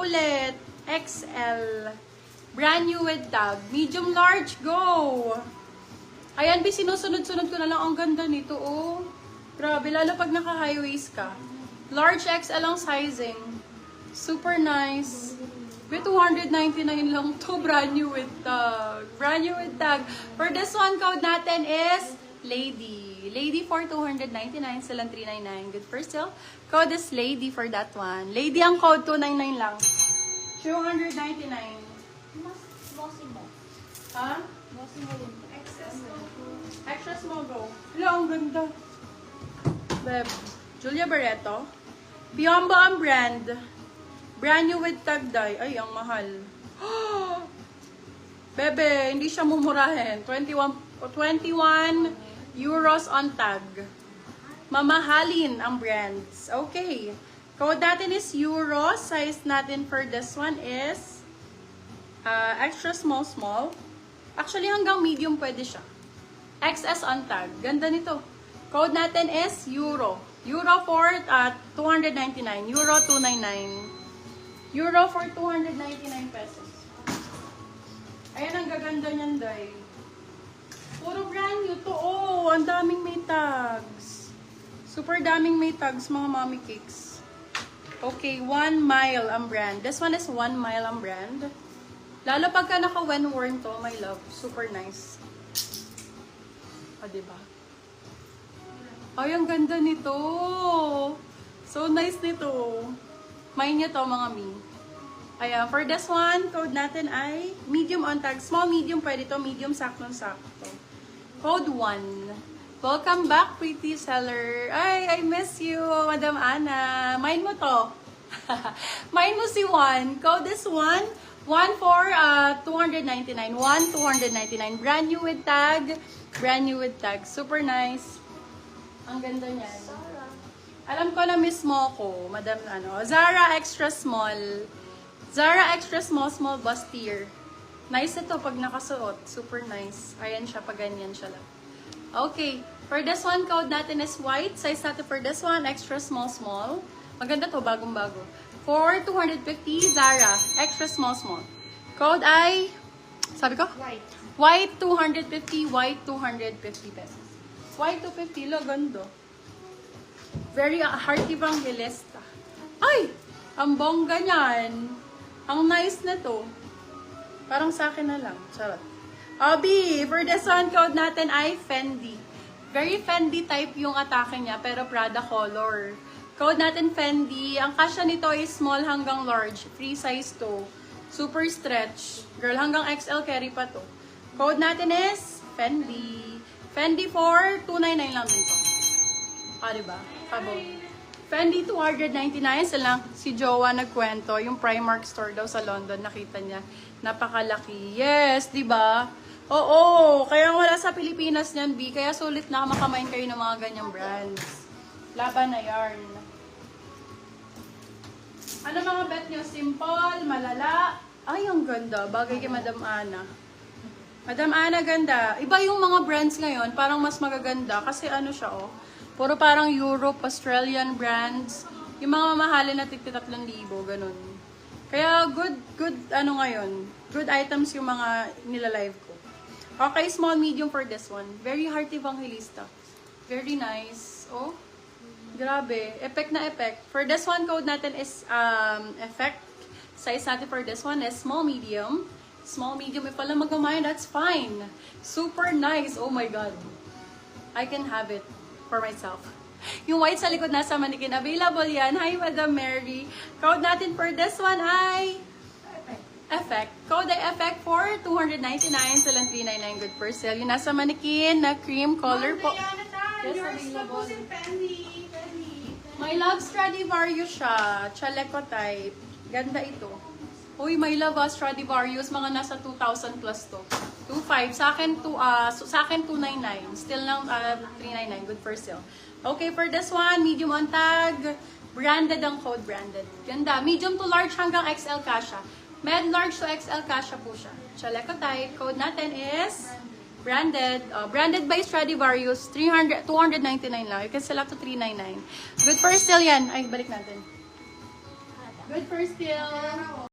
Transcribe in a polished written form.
ulit. XL. Brand new with tag. Medium large, go! Ayan, B, sinusunod-sunod ko na lang. Ang ganda nito, oh. Grabe, lalo pag naka-high waist ka. Large XL ang sizing. Super nice. With 299 lang to. Brand new with tag. Brand new with tag. For this one, code natin is Lady. Lady for 299. Silang 399. Good for sale. Code is Lady for that one. Lady ang code, 299 lang. 299. Bossy mo. Ha? Bossy mo yun. Extra small go. Hala, ang ganda. Beb. Julia Barreto. Piombo ang brand. Brand new with tag dye. Ay, ang mahal. Bebe, hindi siya mumurahin. 21 euros on tag. Mamahalin ang brands. Okay. Code natin is euro. Size natin for this one is extra small. Actually, hanggang medium pwede siya. XS on tag. Ganda nito. Code natin is euro. Euro for 299. Euro 299. Euro for 299 pesos. Ayan ang gaganda niyan, day. Puro brand new to. Oh, ang daming may tags. Super daming may tags, mga mommy cakes. Okay, 1 mile ang brand. This one is 1 mile ang brand. Lalo pagka naka-when worn to, my love. Super nice. O, diba? Ay, ang ganda nito. So nice nito. Mine nyo to, mga mi. Ayan, for this one, code natin ay medium on tag. Small, medium, pwede to. Medium, sakto. Code 1. Welcome back, pretty seller. Ay, I miss you, Madam Ana. Mine mo to. Mine mo si 1. Code is 1. 1 for 299. 1, 299. Brand new with tag. Brand new with tag. Super nice. Ang ganda niyan. Alam ko na mismo ko, Madam Zara Extra Small. Zara Extra Small, small bustier. Nice ito pag nakasuot. Super nice. Ayan siya, pag ganyan siya lang. Okay. For this one, code natin is white. Size natin for this one, extra small. Maganda to, bagong-bago. For 250, Zara. Extra small. Code ay, sabi ko? White. White 250, white 250 pesos. White 250, lo, gando. Very hearty evangelista. Ay! Ang bongga niyan. Ang nice na to. Parang sa akin na lang. Charot. Obi, for this one, code natin ay Fendi. Very Fendi type yung atake niya, pero Prada color. Code natin Fendi. Ang kasya nito is small hanggang large. Free size to. Super stretch. Girl, hanggang XL carry pa to. Code natin is Fendi. Fendi for 299 lang din to. Ah, diba? Kabog. Fendi 299. Sila si Jowa nagkwento. Yung Primark store daw sa London. Nakita niya. Napakalaki. Yes, diba? Oo. Kaya wala sa Pilipinas niyan, B. Kaya sulit na makamain kayo ng mga ganyang brands. Laban na yarn. Ano mga bet nyo? Simple, malala. Ay, ang ganda. Bagay kay Madam Ana. Madam Ana, ganda. Iba yung mga brands ngayon. Parang mas magaganda. Kasi ano siya, oh. Puro parang Europe, Australian brands. Yung mga mamahalin na tig 3,000. Ganun. Kaya good, ano ngayon. Good items yung mga nilalive ko. Okay, small, medium for this one. Very hearty evangelista. Very nice. Oh. Grabe. Effect na effect. For this one, code natin is effect. Size natin for this one is small, medium. Small, medium. If wala magmamayan, that's fine. Super nice. Oh my God. I can have it for myself. Yung white sa likod nasa manikin. Available yan. Hi, Madam Mary. Code natin for this one ay effect. Code ay effect for 299. Silang 399. Good for sale. Yung nasa manikin na cream color po. Yes, available. My love Stradivarius siya. Chaleco type. Ganda ito. Uy, my love Stradivarius. Mga nasa 2,000 plus to. 2,500. Sa akin 299. Still lang 399. Good for sale. Okay, for this one, medium on tag. Branded ang code. Branded. Ganda. Medium to large hanggang XL kasha. Med large to XL kasha po siya. Chaleco type. Code natin is branded. Branded by Stradivarius. 299 lang. You can sell up to 399. Good for sale yan. Ay, balik natin. Good for still.